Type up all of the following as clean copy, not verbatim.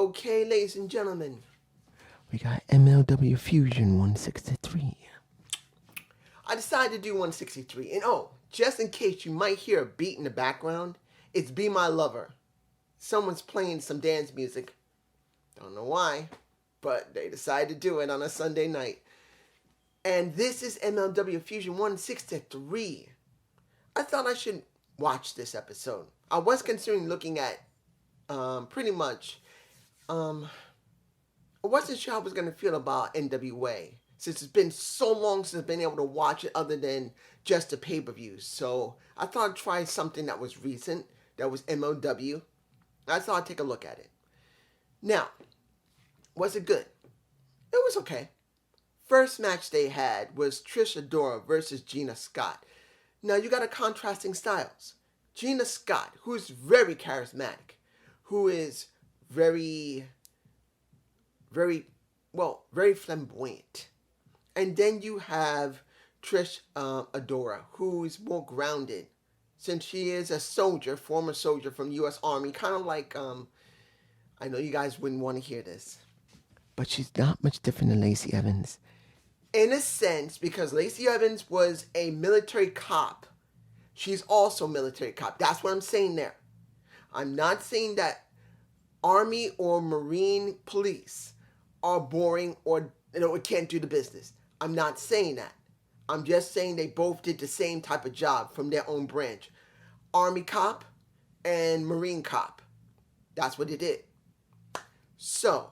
Okay, ladies and gentlemen, We got MLW Fusion 163. I decided to do 163. And just in case you might hear a beat in the background, it's Be My Lover. Someone's playing some dance music. Don't know why, but they decided to do it on a Sunday night. And this is MLW Fusion 163. I thought I should watch this episode. I was considering looking at pretty much. I wasn't sure how I was going to feel about NWA since it's been so long since I've been able to watch it other than just the pay-per-views. So I thought I'd try something that was recent, that was MLW. I thought I'd take a look at it. Now, was it good? It was okay. First match they had was Trish Adora versus Gina Scott. Now you got a contrasting styles. Gina Scott, who's very charismatic, who is very flamboyant. And then you have Trish Adora, who's more grounded, since she is a soldier, former soldier from U.S. Army, kind of like, I know you guys wouldn't want to hear this. But she's not much different than Lacey Evans. In a sense, because Lacey Evans was a military cop, she's also a military cop. That's what I'm saying there. I'm not saying that Army or Marine police are boring or can't do the business. I'm not saying that. I'm just saying they both did the same type of job from their own branch. Army cop and Marine cop. That's what they did. So,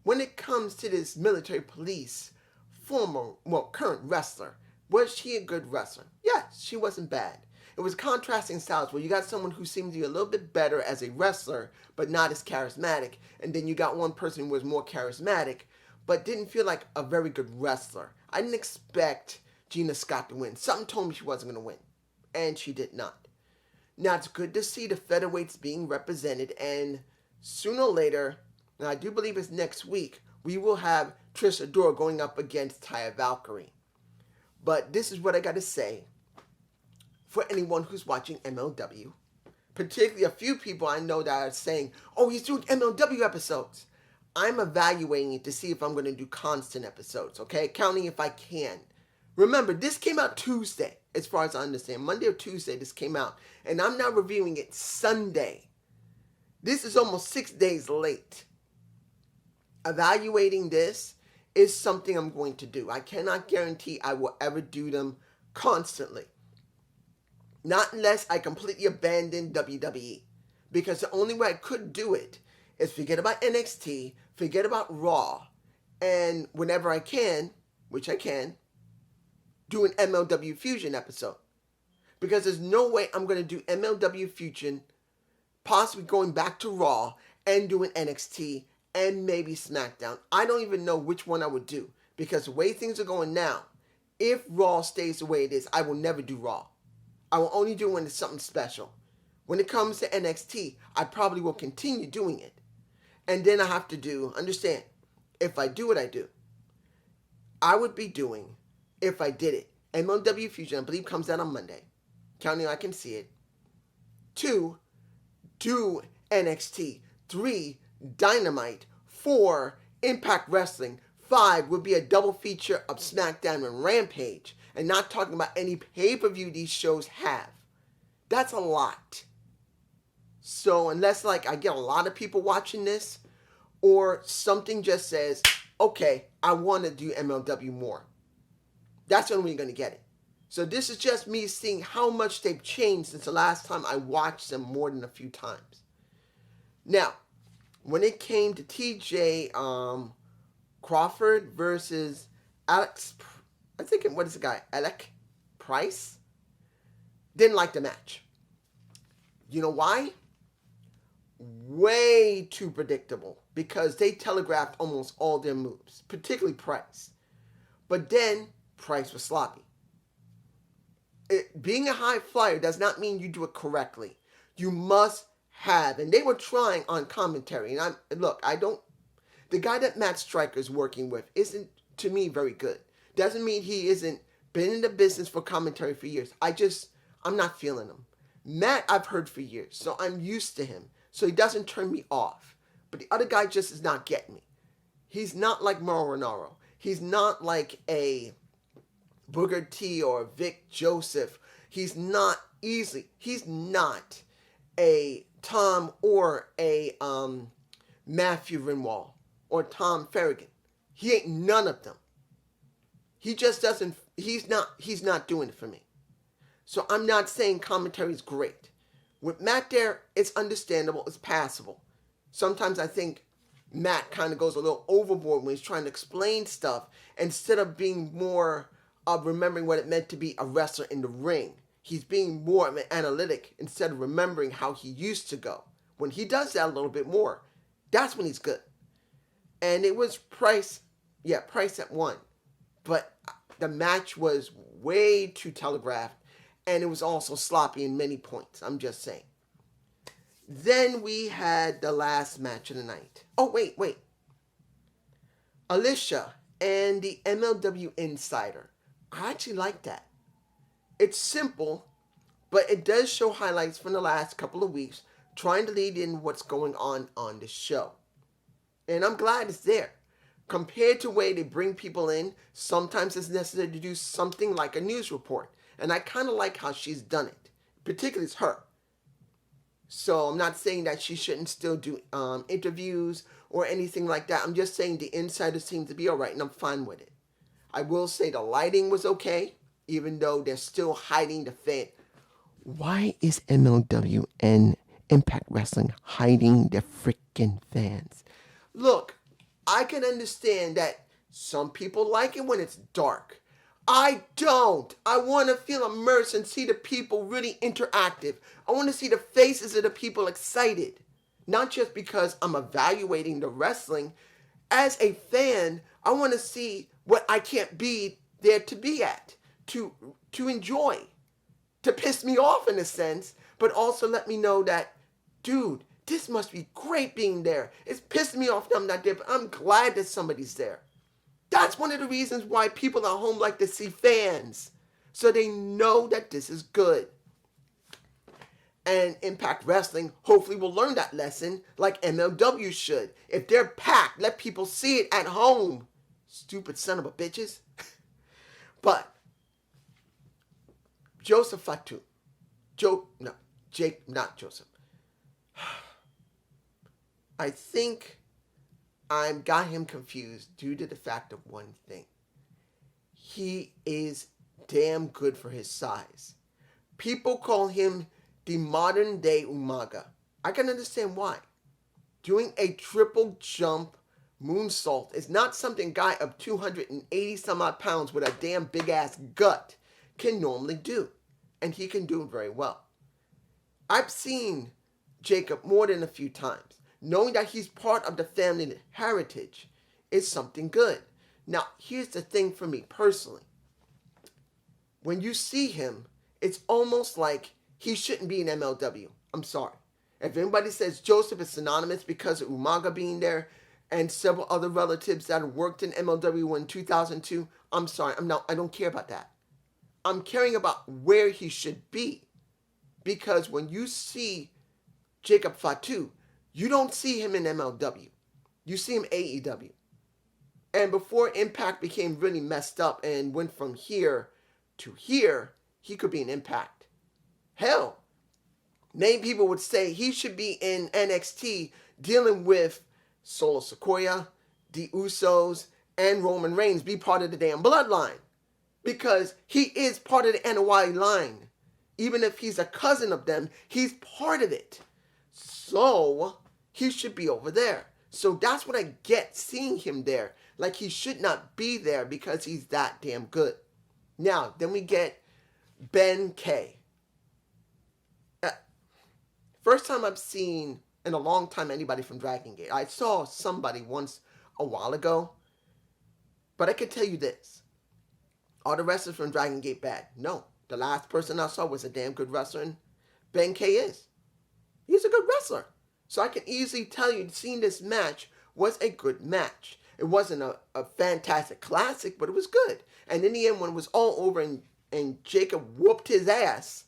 when it comes to this military police current wrestler, was she a good wrestler? Yes, she wasn't bad. It was contrasting styles where you got someone who seemed to be a little bit better as a wrestler, but not as charismatic. And then you got one person who was more charismatic, but didn't feel like a very good wrestler. I didn't expect Gina Scott to win. Something told me she wasn't going to win. And she did not. Now, it's good to see the featherweights being represented. And sooner or later, and I do believe it's next week, we will have Trish Adora going up against Taya Valkyrie. But this is what I got to say. For anyone who's watching MLW, particularly a few people I know that are saying, oh, he's doing MLW episodes. I'm evaluating it to see if I'm going to do constant episodes, okay? Counting if I can. Remember, this came out Tuesday, as far as I understand. Monday or Tuesday, this came out. And I'm now reviewing it Sunday. This is almost 6 days late. Evaluating this is something I'm going to do. I cannot guarantee I will ever do them constantly. Not unless I completely abandon WWE. Because the only way I could do it is forget about NXT, forget about Raw, and whenever I can, which I can, do an MLW Fusion episode. Because there's no way I'm going to do MLW Fusion, possibly going back to Raw, and doing NXT, and maybe SmackDown. I don't even know which one I would do. Because the way things are going now, if Raw stays the way it is, I will never do Raw. I will only do it when it's something special. When it comes to NXT, I probably will continue doing it. And then I have to understand, if I do what I do, I would be doing, if I did it, MLW Fusion, I believe comes out on Monday. Counting I can see it. 2, do NXT. 3, Dynamite. 4, Impact Wrestling. 5 would be a double feature of SmackDown and Rampage. And not talking about any pay-per-view these shows have. That's a lot. So unless I get a lot of people watching this, or something just says, okay, I want to do MLW more. That's the only way you're going to get it. So this is just me seeing how much they've changed since the last time I watched them more than a few times. Now, when it came to TJ Crawford versus Alex, I think, what is the guy? Alec Price? Didn't like the match. You know why? Way too predictable. Because they telegraphed almost all their moves. Particularly Price. But then, Price was sloppy. Being a high flyer does not mean you do it correctly. You must have. And they were trying on commentary. And the guy that Matt Stryker is working with isn't, to me, very good. Doesn't mean he isn't been in the business for commentary for years. I'm not feeling him. Matt, I've heard for years, so I'm used to him. So he doesn't turn me off. But the other guy just is not getting me. He's not like Mauro. He's not like a Booker T or Vic Joseph. He's not a Tom or a Matthew Renwall or Tom Farragon. He ain't none of them. He just doesn't. He's not doing it for me. So I'm not saying commentary is great. With Matt there, it's understandable. It's passable. Sometimes I think Matt kind of goes a little overboard when he's trying to explain stuff instead of being more of remembering what it meant to be a wrestler in the ring. He's being more of an analytic instead of remembering how he used to go. When he does that a little bit more, that's when he's good. And it was Price at 1. But the match was way too telegraphed, and it was also sloppy in many points. I'm just saying. Then we had the last match of the night. Oh, wait. Alicia and the MLW Insider. I actually like that. It's simple, but it does show highlights from the last couple of weeks, trying to lead in what's going on the show. And I'm glad it's there. Compared to the way they bring people in, sometimes it's necessary to do something like a news report. And I kind of like how she's done it. Particularly it's her. So I'm not saying that she shouldn't still do interviews or anything like that. I'm just saying the insiders seem to be all right, and I'm fine with it. I will say the lighting was okay, even though they're still hiding the fan. Why is MLW and Impact Wrestling hiding their freaking fans? Look, I can understand that some people like it when it's dark. I don't. I want to feel immersed and see the people really interactive. I want to see the faces of the people excited. Not just because I'm evaluating the wrestling. As a fan, I want to see what I can't be there to be at, to enjoy, to piss me off in a sense, but also let me know that, dude, this must be great being there. It's pissing me off that I'm not there, but I'm glad that somebody's there. That's one of the reasons why people at home like to see fans, so they know that this is good. And Impact Wrestling hopefully will learn that lesson like MLW should. If they're packed, let people see it at home. Stupid son of a bitches. But Joseph Fatu. Not Joseph. I think I got him confused due to the fact of one thing. He is damn good for his size. People call him the modern day Umaga. I can understand why. Doing a triple jump moonsault is not something a guy of 280 some odd pounds with a damn big ass gut can normally do. And he can do it very well. I've seen Jacob more than a few times. Knowing that he's part of the family heritage is something good. Now, here's the thing for me personally. When you see him, it's almost like he shouldn't be in MLW. I'm sorry. If anybody says Joseph is synonymous because of Umaga being there and several other relatives that worked in MLW in 2002, I'm sorry. I don't care about that. I'm caring about where he should be. Because when you see Jacob Fatu, you don't see him in MLW. You see him AEW. And before Impact became really messed up and went from here to here, he could be an Impact. Hell, many people would say he should be in NXT dealing with Solo Sikoa, the Usos, and Roman Reigns, be part of the damn bloodline. Because he is part of the NOI line. Even if he's a cousin of them, he's part of it. So, he should be over there. So that's what I get seeing him there. Like he should not be there because he's that damn good. Now, then we get Ben K. First time I've seen in a long time anybody from Dragon Gate. I saw somebody once a while ago. But I can tell you this. Are the wrestlers from Dragon Gate bad? No. The last person I saw was a damn good wrestler, and Ben K is. He's a good wrestler. So I can easily tell you, seeing this match was a good match. It wasn't a fantastic classic, but it was good. And in the end, when it was all over and Jacob whooped his ass,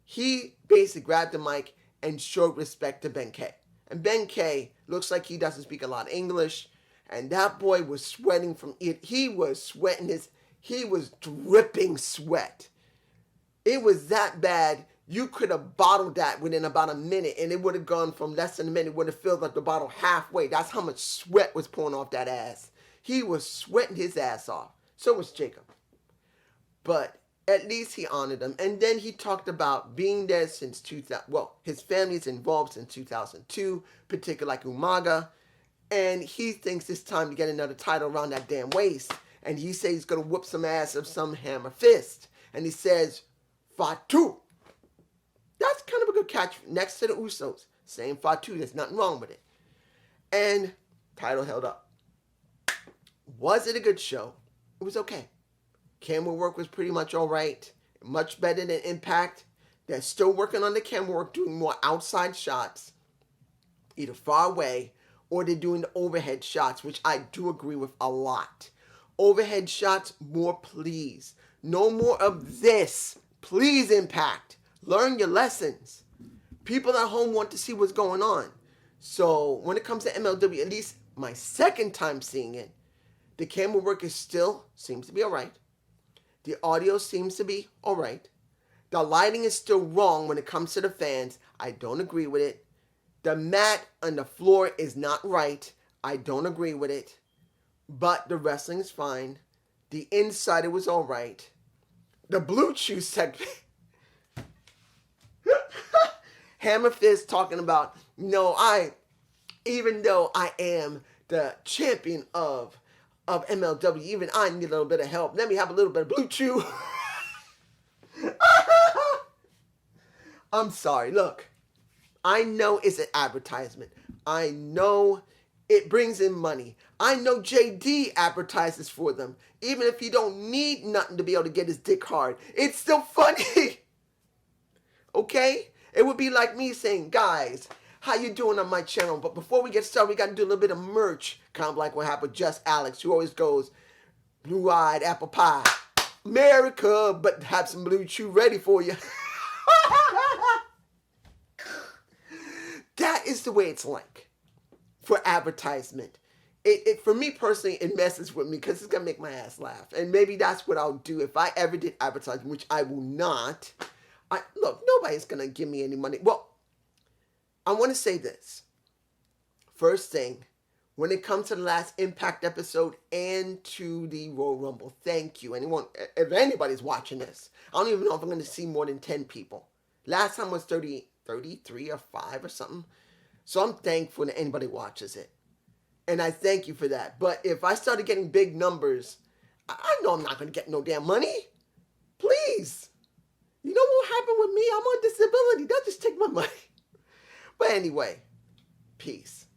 he basically grabbed the mic and showed respect to Ben K. And Ben K Looks like he doesn't speak a lot of English. And that boy was sweating from it. He was dripping sweat. It was that bad. You could have bottled that within about a minute, and it would have gone from less than a minute, would have filled up the bottle halfway. That's how much sweat was pouring off that ass. He was sweating his ass off. So was Jacob. But at least he honored them. And then he talked about being there since 2000. Well, his family's involved since 2002, particularly like Umaga. And he thinks it's time to get another title around that damn waist. And he says he's going to whoop some ass of some hammer fist. And he says, Fatu. That's kind of a good catch next to the Usos. Saying Fatu, there's nothing wrong with it. And title held up. Was it a good show? It was okay. Camera work was pretty much all right. Much better than Impact. They're still working on the camera work, doing more outside shots, either far away, or they're doing the overhead shots, which I do agree with a lot. Overhead shots, more please. No more of this. Please, Impact. Learn your lessons. People at home want to see what's going on. So when it comes to MLW, at least my second time seeing it, the camera work seems to be all right. The audio seems to be all right. The lighting is still wrong when it comes to the fans. I don't agree with it. The mat on the floor is not right. I don't agree with it. But the wrestling is fine. The inside, it was all right. The Blue Chew segment. Hammer Fist talking about, even though I am the champion of MLW, even I need a little bit of help. Let me have a little bit of Blue Chew. I'm sorry. Look, I know it's an advertisement. I know it brings in money. I know JD advertises for them. Even if he don't need nothing to be able to get his dick hard. It's still funny. Okay? It would be like me saying, guys, how you doing on my channel? But before we get started, we got to do a little bit of merch. Kind of like what happened with Just Alex, who always goes, blue-eyed apple pie. America, but have some Blue Chew ready for you. That is the way it's like for advertisement. It for me personally, it messes with me because it's going to make my ass laugh. And maybe that's what I'll do if I ever did advertising, which I will not. Look, nobody's going to give me any money. Well, I want to say this. First thing, when it comes to the last Impact episode and to the Royal Rumble, thank you. If anybody's watching this, I don't even know if I'm going to see more than 10 people. Last time was 33 or 5 or something. So I'm thankful that anybody watches it. And I thank you for that. But if I started getting big numbers, I know I'm not going to get no damn money. Please. You know what happened with me? I'm on disability. They'll just take my money. But anyway, peace.